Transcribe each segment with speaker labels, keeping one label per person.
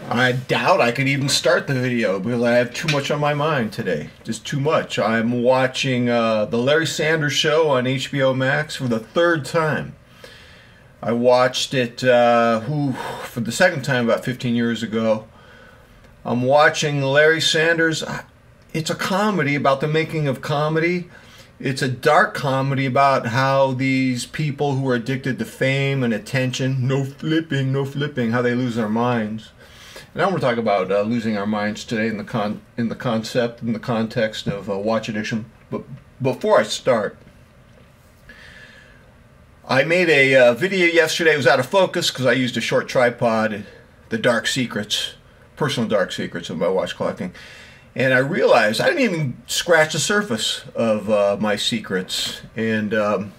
Speaker 1: I doubt I could even start the video because I have too much on my mind today. Just too much. I'm watching the Larry Sanders Show on HBO Max for the third time. I watched it for the second time about 15 years ago. I'm watching Larry Sanders. It's a comedy about the making of comedy. It's a dark comedy about how these people who are addicted to fame and attention, no flipping, how they lose their minds. And I want to talk about losing our minds today in the concept, in the context of watch addiction. But before I start, I made a video yesterday. It was out of focus because I used a short tripod, the dark secrets, personal dark secrets of my watch collecting. And I realized I didn't even scratch the surface of my secrets. And I'm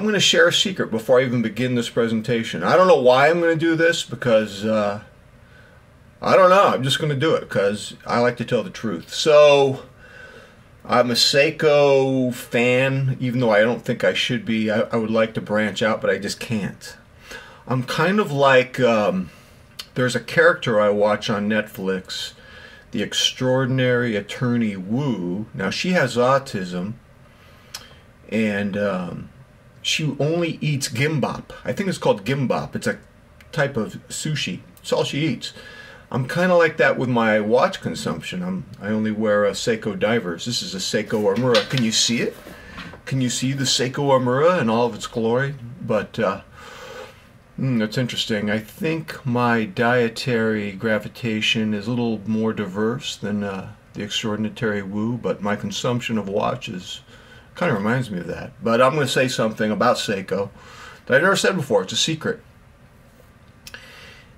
Speaker 1: going to share a secret before I even begin this presentation. I don't know why I'm going to do this because, I don't know. I'm just going to do it because I like to tell the truth. So, I'm a Seiko fan, even though I don't think I should be. I would like to branch out, but I just can't. I'm kind of like, there's a character I watch on Netflix, The Extraordinary Attorney Wu. Now, she has autism. And she only eats gimbap. I think it's called gimbap. It's a type of sushi. It's all she eats. I'm kind of like that with my watch consumption. I only wear a Seiko divers. This is a Seiko Amura. Can you see it? Can you see the Seiko Amura in all of its glory? But that's interesting. I think my dietary gravitation is a little more diverse than the Extraordinary Wu, but my consumption of watches kind of reminds me of that. But I'm going to say something about Seiko that I never said before. It's a secret.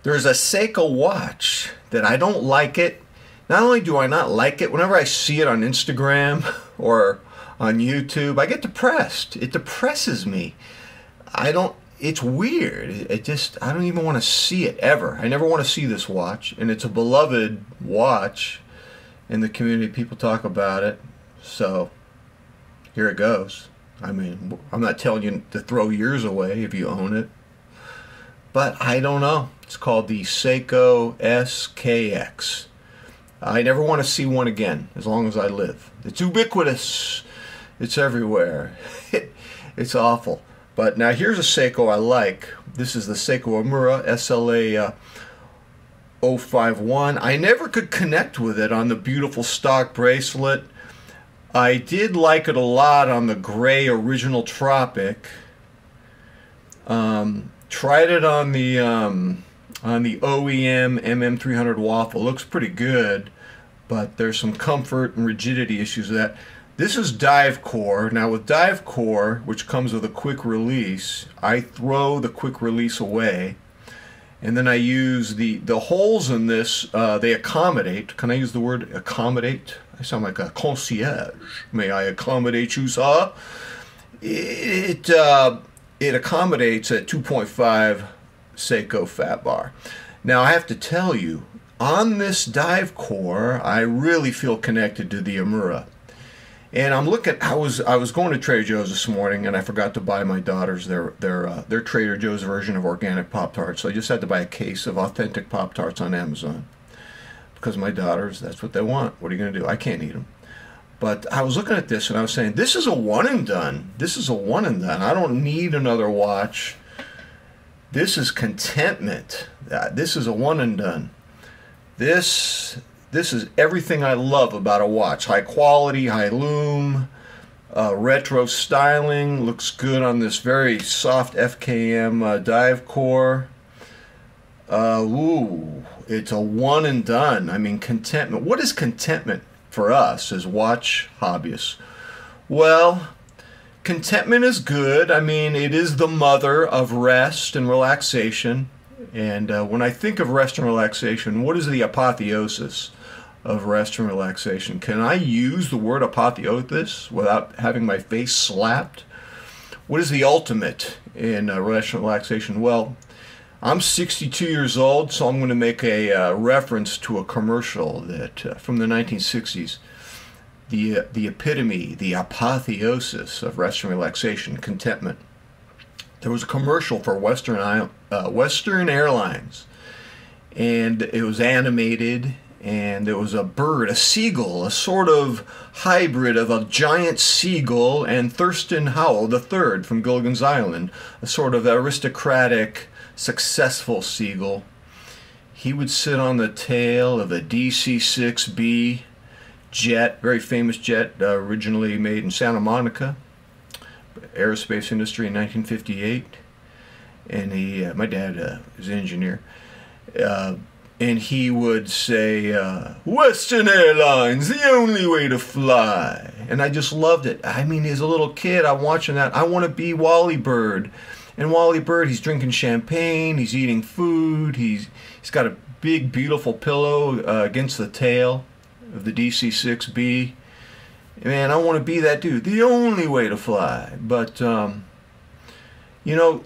Speaker 1: There's a Seiko watch that I don't like it. Not only do I not like it, whenever I see it on Instagram or on YouTube, I get depressed. It depresses me. It's weird. I don't even want to see it ever. I never want to see this watch. And it's a beloved watch in the community. People talk about it. So here it goes. I mean, I'm not telling you to throw yours away if you own it. But I don't know. It's called the Seiko SKX. I never want to see one again as long as I live. It's ubiquitous. It's everywhere. It's awful. But now here's a Seiko I like. This is the Seiko Amura SLA051. I never could connect with it on the beautiful stock bracelet. I did like it a lot on the gray original Tropic. Tried it on the OEM MM300 waffle. Looks pretty good, but there's some comfort and rigidity issues with that. This is dive core. Now with dive core, which comes with a quick release, I throw the quick release away, and then I use the holes in this. They accommodate. Can I use the word accommodate? I sound like a concierge. May I accommodate you, sir? It accommodates a 2.5 Seiko fat bar. Now I have to tell you, on this dive core, I really feel connected to the Amura. And I'm looking. I was going to Trader Joe's this morning, and I forgot to buy my daughters their Trader Joe's version of organic Pop-Tarts. So I just had to buy a case of authentic Pop-Tarts on Amazon. Because my daughters, that's what they want. What are you going to do? I can't eat them. But I was looking at this and I was saying, this is a one and done. This is a one and done. I don't need another watch. This is contentment. This is a one and done. This is everything I love about a watch. High quality, high lume, retro styling. Looks good on this very soft FKM dive core. It's a one and done. I mean, contentment. What is contentment for us as watch hobbyists? Well, contentment is good. I mean, it is the mother of rest and relaxation. And when I think of rest and relaxation, what is the apotheosis of rest and relaxation? Can I use the word apotheosis without having my face slapped? What is the ultimate in rest and relaxation? Well, I'm 62 years old, so I'm going to make a reference to a commercial that from the 1960s. The epitome, the apotheosis of rest and relaxation, contentment. there was a commercial for Western Airlines, and it was animated, and there was a bird, a seagull, a sort of hybrid of a giant seagull and Thurston Howell III from Gilligan's Island, a sort of aristocratic, successful seagull. He would sit on the tail of a DC-6B jet, very famous jet, originally made in Santa Monica, aerospace industry in 1958. And my dad is an engineer. And he would say, Western Airlines, the only way to fly. And I just loved it. I mean, as a little kid, I'm watching that. I want to be Wally Bird. And Wally Bird, he's drinking champagne, he's eating food, he's got a big, beautiful pillow against the tail of the DC-6B. Man, I want to be that dude. The only way to fly. But, you know,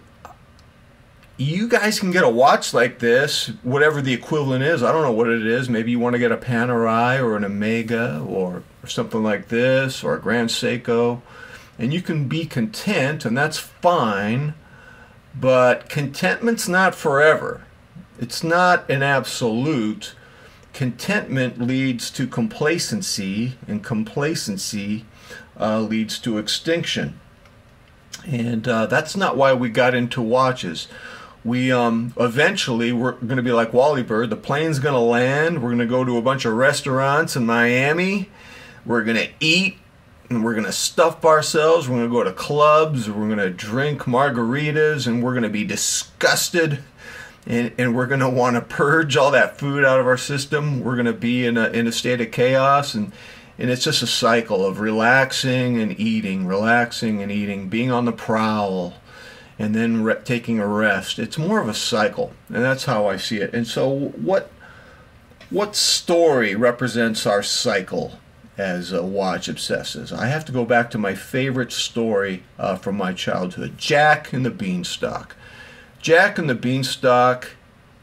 Speaker 1: you guys can get a watch like this, whatever the equivalent is. I don't know what it is. Maybe you want to get a Panerai or an Omega or something like this, or a Grand Seiko. And you can be content, and that's fine. But contentment's not forever. It's not an absolute. Contentment leads to complacency, and complacency leads to extinction. And that's not why we got into watches. We eventually, we're going to be like Wally Bird. The plane's going to land. We're going to go to a bunch of restaurants in Miami. We're going to eat, and we're going to stuff ourselves. We're going to go to clubs. We're going to drink margaritas, and we're going to be disgusted. And we're going to want to purge all that food out of our system. We're going to be in a state of chaos, and it's just a cycle of relaxing and eating, being on the prowl, and then taking a rest. It's more of a cycle, and that's how I see it. And so what story represents our cycle as watch obsessives? I have to go back to my favorite story from my childhood, Jack and the Beanstalk. Jack and the Beanstalk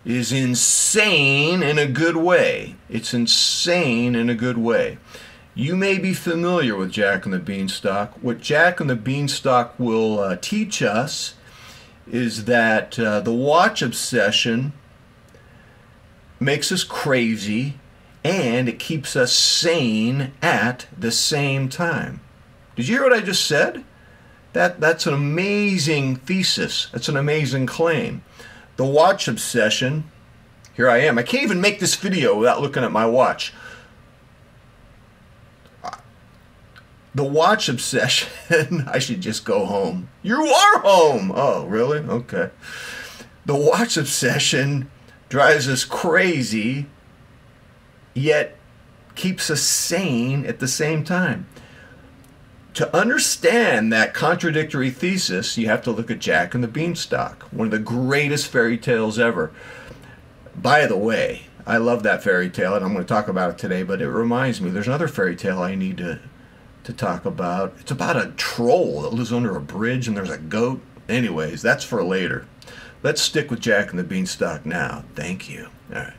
Speaker 1: is insane in a good way. It's insane in a good way. You may be familiar with Jack and the Beanstalk. What Jack and the Beanstalk will teach us is that the watch obsession makes us crazy, and it keeps us sane at the same time. Did you hear what I just said? That's an amazing thesis. That's an amazing claim. The watch obsession, here I am. I can't even make this video without looking at my watch. The watch obsession, I should just go home. You are home! Oh, really? Okay. The watch obsession drives us crazy, yet keeps us sane at the same time. To understand that contradictory thesis, you have to look at Jack and the Beanstalk, one of the greatest fairy tales ever. By the way, I love that fairy tale, and I'm going to talk about it today, but it reminds me, there's another fairy tale I need to talk about. It's about a troll that lives under a bridge, and there's a goat. Anyways, that's for later. Let's stick with Jack and the Beanstalk now. Thank you. All right.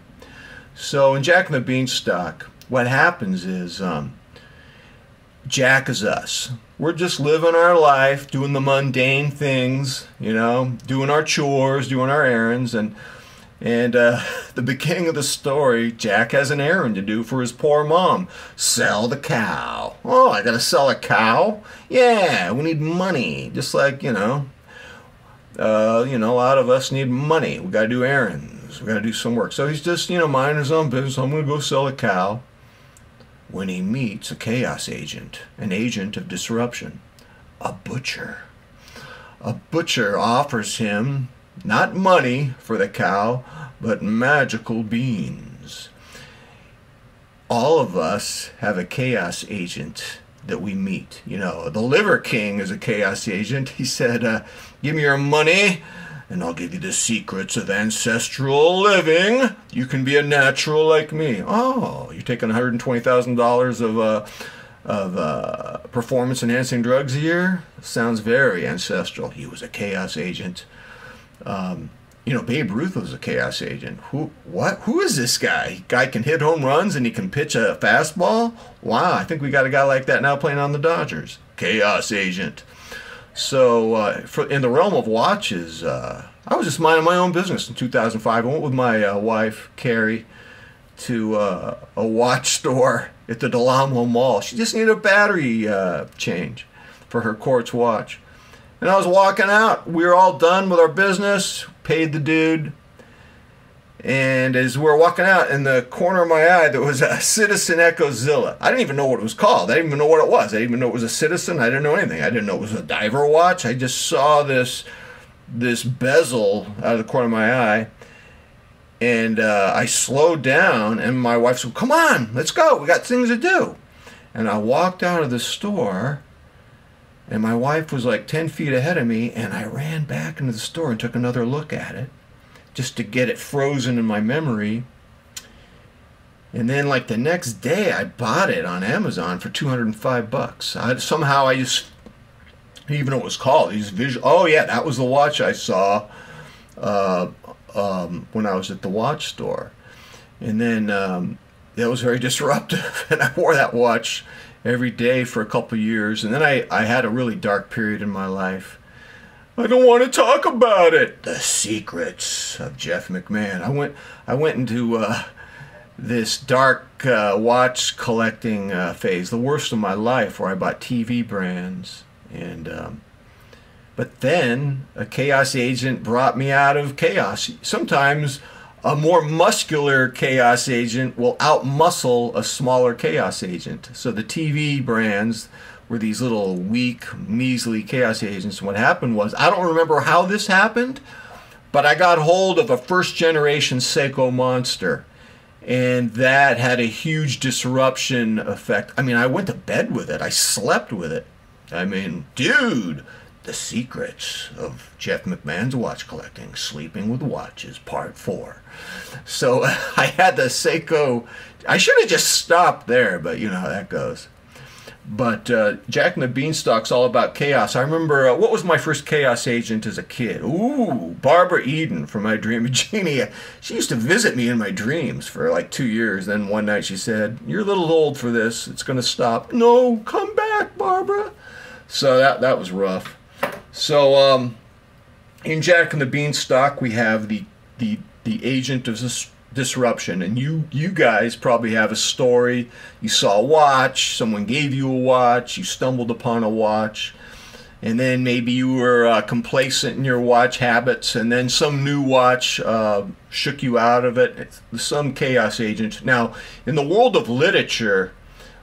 Speaker 1: So in Jack and the Beanstalk, what happens is Jack is us. We're just living our life, doing the mundane things, you know, doing our chores, doing our errands, and the beginning of the story, Jack has an errand to do for his poor mom. Sell the cow. Oh, I gotta sell a cow? Yeah, we need money. Just like, you know, a lot of us need money. We gotta do errands. We gotta do some work. So he's just, minding his own business. I'm gonna go sell a cow. When he meets a chaos agent, an agent of disruption, a butcher. A butcher offers him not money for the cow, but magical beans. All of us have a chaos agent that we meet. The Liver King is a chaos agent. He said, give me your money, and I'll give you the secrets of ancestral living. You can be a natural like me. Oh, you're taking $120,000 of performance-enhancing drugs a year? Sounds very ancestral. He was a chaos agent. Babe Ruth was a chaos agent. Who is this guy? Guy can hit home runs and he can pitch a fastball? Wow, I think we got a guy like that now playing on the Dodgers. Chaos agent. So in the realm of watches, I was just minding my own business in 2005. I went with my wife, Carrie, to a watch store at the Del Amo Mall. She just needed a battery change for her quartz watch. And I was walking out. We were all done with our business, paid the dude. And as we were walking out, in the corner of my eye, there was a Citizen Echozilla. I didn't even know what it was called. I didn't even know what it was. I didn't even know it was a Citizen. I didn't know anything. I didn't know it was a diver watch. I just saw this bezel out of the corner of my eye. And I slowed down, and my wife said, "Come on, let's go. We got things to do." And I walked out of the store, and my wife was like 10 feet ahead of me, and I ran back into the store and took another look at it, just to get it frozen in my memory. And then like the next day I bought it on Amazon for $205. Somehow I just didn't even know what it was called. Oh yeah, that was the watch I saw when I was at the watch store. And then that was very disruptive, and I wore that watch every day for a couple of years. And then I had a really dark period in my life. I don't want to talk about it. The secrets of Jeff McMahon. I went into this dark watch collecting phase, the worst of my life, where I bought TV brands. And but then a chaos agent brought me out of chaos. Sometimes a more muscular chaos agent will outmuscle a smaller chaos agent. So the TV brands were these little weak, measly chaos agents. And what happened was, I don't remember how this happened, but I got hold of a first-generation Seiko Monster, and that had a huge disruption effect. I mean, I went to bed with it. I slept with it. I mean, dude, the secrets of Jeff McMahon's watch collecting, sleeping with watches, part 4. So I had the Seiko. I should have just stopped there, but you know how that goes. But Jack and the Beanstalk's all about chaos. I remember, what was my first chaos agent as a kid? Ooh, Barbara Eden from My Dream of Jeannie. She used to visit me in my dreams for like 2 years. Then one night she said, "You're a little old for this. It's going to stop." "No, come back, Barbara." So that was rough. So in Jack and the Beanstalk, we have the agent of disruption, and you guys probably have a story. You saw a watch, someone gave you a watch, you stumbled upon a watch, and then maybe you were complacent in your watch habits, and then some new watch shook you out of it. Some chaos agent. Now, in the world of literature,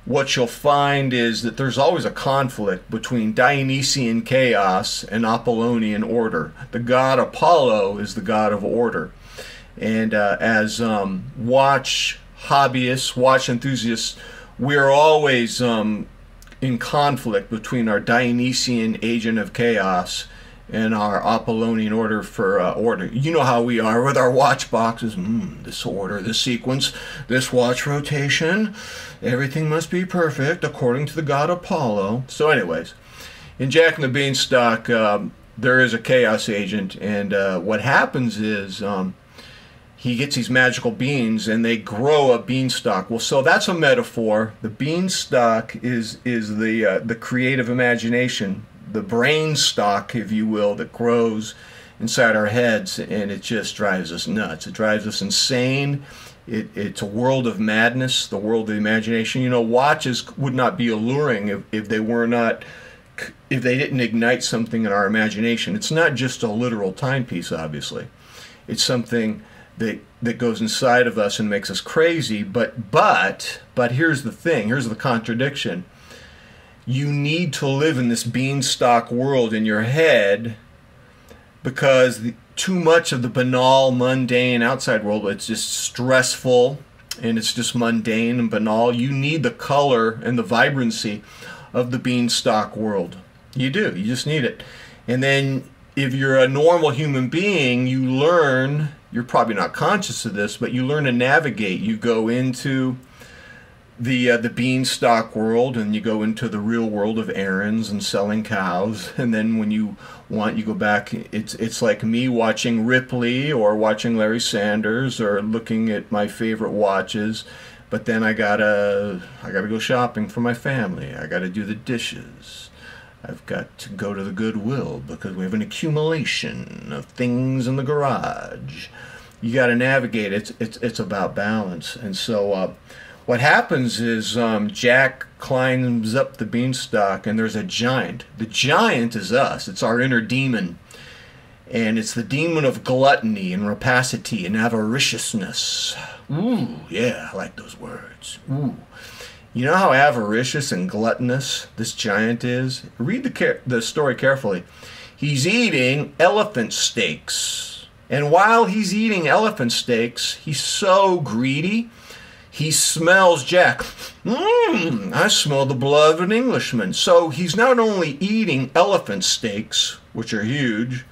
Speaker 1: what you'll find is that there's always a conflict between Dionysian chaos and Apollonian order. The god Apollo is the god of order. And as watch hobbyists, watch enthusiasts, we're always in conflict between our Dionysian agent of chaos and our Apollonian order for order. You know how we are with our watch boxes. This order, this sequence, this watch rotation, everything must be perfect according to the god Apollo. So anyways, in Jack and the Beanstalk, there is a chaos agent, and what happens is he gets these magical beans, and they grow a beanstalk. Well, so that's a metaphor. The beanstalk is the creative imagination, the brain stock, if you will, that grows inside our heads, and it just drives us nuts. It drives us insane. It's a world of madness, the world of the imagination. You know, watches would not be alluring if they were not, if they didn't ignite something in our imagination. It's not just a literal timepiece, obviously. It's something that goes inside of us and makes us crazy. But here's the thing. Here's the contradiction. You need to live in this beanstalk world in your head, because too much of the banal, mundane outside world, it's just stressful and it's just mundane and banal. You need the color and the vibrancy of the beanstalk world. You do. You just need it. And then if you're a normal human being, you learn, you're probably not conscious of this, but you learn to navigate. You go into the beanstalk world, and you go into the real world of errands and selling cows, and then when you want, you go back. It's like me watching Ripley or watching Larry Sanders or looking at my favorite watches, but then I gotta go shopping for my family. I gotta do the dishes. I've got to go to the Goodwill because we have an accumulation of things in the garage. You got to navigate. It's about balance. And so what happens is Jack climbs up the beanstalk, and there's a giant. The giant is us. It's our inner demon. And it's the demon of gluttony and rapacity and avariciousness. Ooh, yeah, I like those words. Ooh. You know how avaricious and gluttonous this giant is? Read the story carefully. He's eating elephant steaks. And while he's eating elephant steaks, he's so greedy, he smells Jack. I smell the blood of an Englishman. So he's not only eating elephant steaks, which are huge,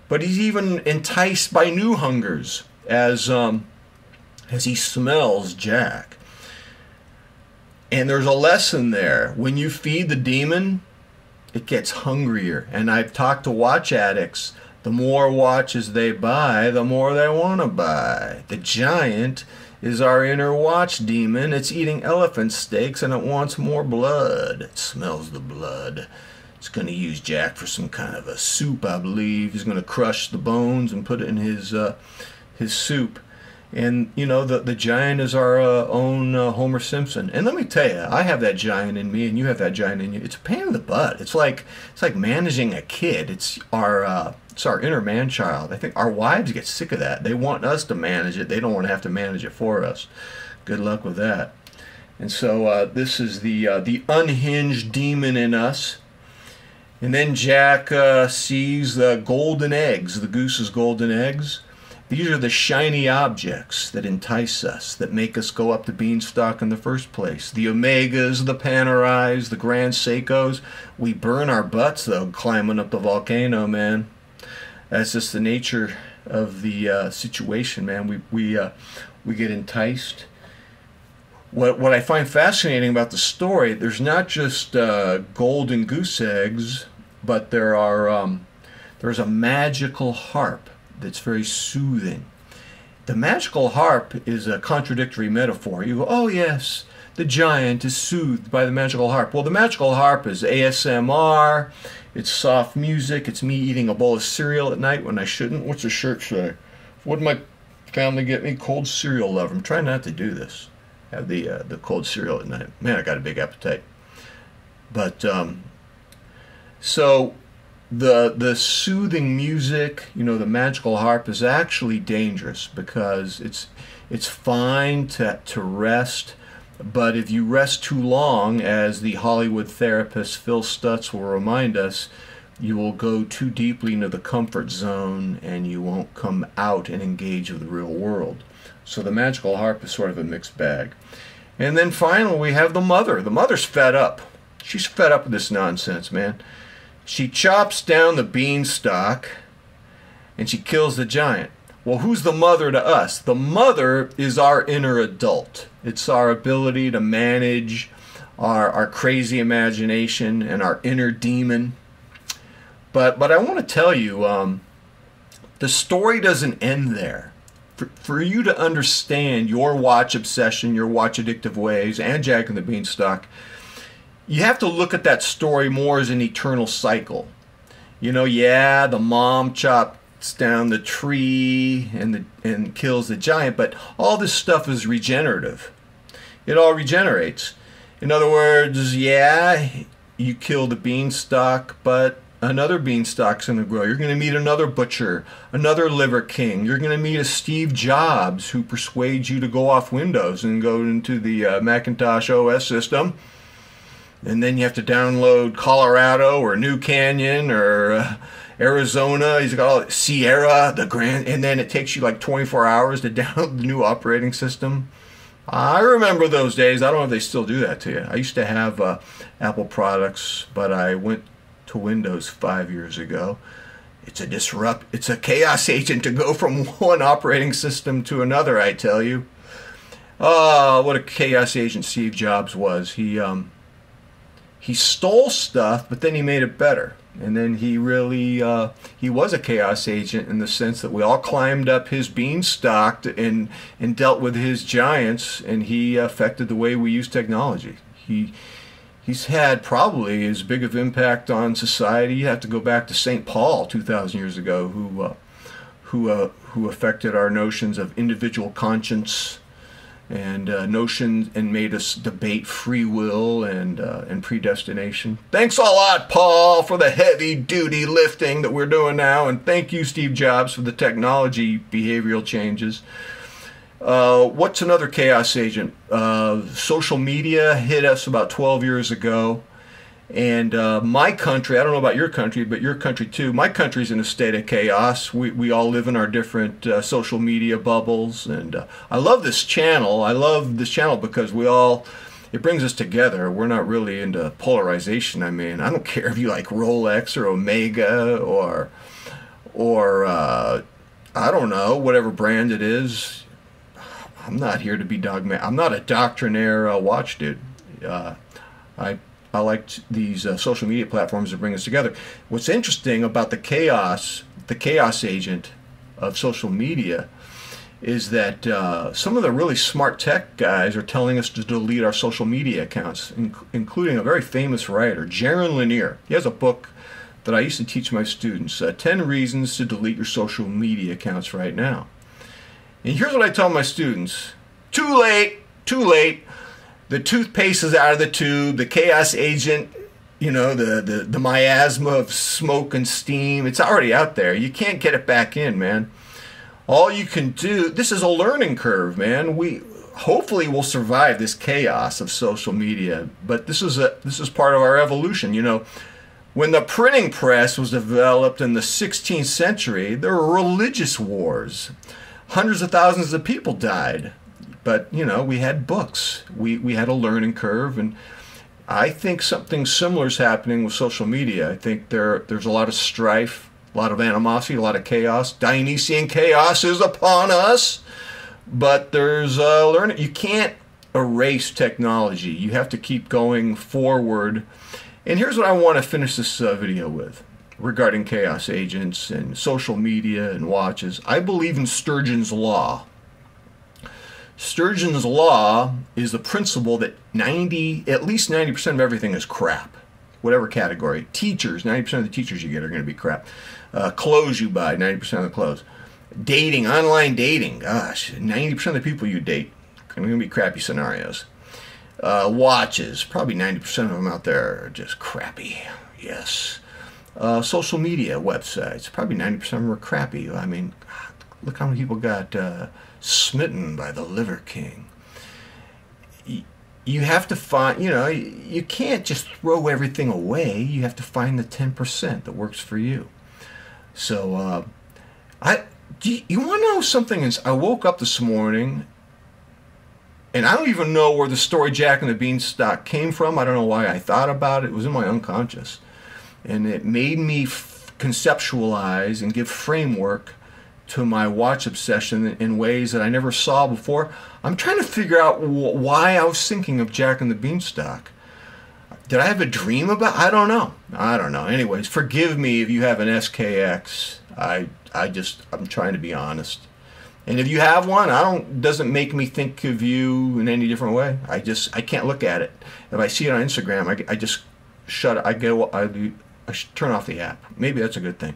Speaker 1: but he's even enticed by new hungers as he smells Jack. And there's a lesson there. When you feed the demon, it gets hungrier. And I've talked to watch addicts. The more watches they buy, the more they want to buy. The giant is our inner watch demon. It's eating elephant steaks and it wants more blood. It smells the blood. It's going to use Jack for some kind of a soup, I believe. He's going to crush the bones and put it in his soup. And, you know, the giant is our own Homer Simpson. And let me tell you, I have that giant in me and you have that giant in you. It's a pain in the butt. It's like managing a kid. It's our inner man-child. I think our wives get sick of that. They want us to manage it. They don't want to have to manage it for us. Good luck with that. And so this is the unhinged demon in us. And then Jack sees the golden eggs, the goose's golden eggs. These are the shiny objects that entice us, that make us go up the beanstalk in the first place. The Omegas, the Panerais, the Grand Seikos. We burn our butts, though, climbing up the volcano, man. That's just the nature of the situation, man. We get enticed. What I find fascinating about the story, there's not just golden goose eggs, but there's a magical harp that's very soothing. The magical harp is a contradictory metaphor. You go, oh yes, the giant is soothed by the magical harp. Well, the magical harp is ASMR, it's soft music, it's me eating a bowl of cereal at night when I shouldn't. What's the shirt say? What did my family get me? Cold cereal lover. I'm trying not to do this. Have the cold cereal at night. Man, I got a big appetite. But so the soothing music, you know, the magical harp is actually dangerous because it's fine to rest, but if you rest too long, as the Hollywood therapist Phil Stutz will remind us, you will go too deeply into the comfort zone and you won't come out and engage with the real world. So the magical harp is sort of a mixed bag. And then finally we have the mother. The mother's fed up. She's fed up with this nonsense, man. She chops down the beanstalk and she kills the giant. Well, who's the mother to us? The mother is our inner adult. It's our ability to manage our crazy imagination and our inner demon. But I want to tell you, the story doesn't end there. For you to understand your watch obsession, your watch addictive ways, and Jack and the Beanstalk, you have to look at that story more as an eternal cycle. You know, yeah, the mom chops down the tree and kills the giant, but all this stuff is regenerative. It all regenerates. In other words, yeah, you kill the beanstalk, but another beanstalk's going to grow. You're going to meet another butcher, another liver king. You're going to meet a Steve Jobs who persuades you to go off Windows and go into the Macintosh OS system. And then you have to download Colorado or New Canyon or Arizona. He's got all Sierra, the Grand, and then it takes you like 24 hours to download the new operating system. I remember those days. I don't know if they still do that to you. I used to have Apple products, but I went to Windows 5 years ago. It's a chaos agent to go from one operating system to another, I tell you. Oh, what a chaos agent Steve Jobs was. He stole stuff, but then he made it better. And then he was a chaos agent in the sense that we all climbed up his beanstalk and dealt with his giants, and he affected the way we use technology. he's had probably as big of impact on society. You have to go back to St. Paul 2,000 years ago, who affected our notions of individual conscience and notions, and made us debate free will and predestination. Thanks a lot, Paul, for the heavy-duty lifting that we're doing now, and thank you, Steve Jobs, for the technology behavioral changes. What's another chaos agent? Social media hit us about 12 years ago. And my country, I don't know about your country, but your country too, my country's in a state of chaos. We all live in our different social media bubbles. And I love this channel. I love this channel because it brings us together. We're not really into polarization. I mean, I don't care if you like Rolex or Omega or I don't know, whatever brand it is. I'm not here to be dogmatic. I'm not a doctrinaire watch dude. I like these social media platforms that bring us together. What's interesting about the chaos agent of social media is that some of the really smart tech guys are telling us to delete our social media accounts, including a very famous writer, Jaron Lanier. He has a book that I used to teach my students, 10 Reasons to Delete Your Social Media Accounts Right Now. And here's what I tell my students. Too late, too late. The toothpaste is out of the tube. The chaos agent, you know, the miasma of smoke and steam, it's already out there. You can't get it back in, man. All you can do, this is a learning curve, man. Hopefully we'll survive this chaos of social media, but this is part of our evolution. You know, when the printing press was developed in the 16th century, there were religious wars. Hundreds of thousands of people died. But, you know, we had books. We had a learning curve, and I think something similar is happening with social media. I think there's a lot of strife, a lot of animosity, a lot of chaos. Dionysian chaos is upon us, but there's learning. You can't erase technology. You have to keep going forward. And here's what I want to finish this video with regarding chaos agents and social media and watches. I believe in Sturgeon's Law. Sturgeon's Law is the principle that at least 90% of everything is crap, whatever category. Teachers, 90% of the teachers you get are going to be crap. Clothes you buy, 90% of the clothes. Dating, online dating, gosh, 90% of the people you date are going to be crappy scenarios. Watches, probably 90% of them out there are just crappy, yes. Social media websites, probably 90% of them are crappy. I mean, look how many people got smitten by the Liver King. You have to find, you know, you can't just throw everything away. You have to find the 10% that works for you. So, you want to know something? I woke up this morning, and I don't even know where the story Jack and the Beanstalk came from. I don't know why I thought about it. It was in my unconscious. And it made me conceptualize and give framework to my watch obsession in ways that I never saw before. I'm trying to figure out why I was thinking of Jack and the Beanstalk. Did I have a dream about? I don't know. Anyways, forgive me if you have an SKX. I'm trying to be honest. And if you have one, doesn't make me think of you in any different way. I can't look at it. If I see it on Instagram, I just shut it. I turn off the app. Maybe that's a good thing.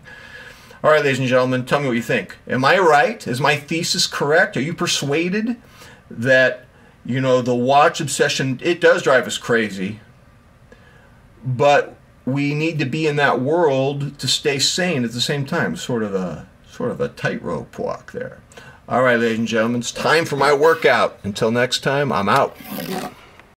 Speaker 1: All right, ladies and gentlemen, tell me what you think. Am I right? Is my thesis correct? Are you persuaded that, you know, the watch obsession, it does drive us crazy, but we need to be in that world to stay sane at the same time? Sort of a tightrope walk there. All right, ladies and gentlemen, it's time for my workout. Until next time, I'm out.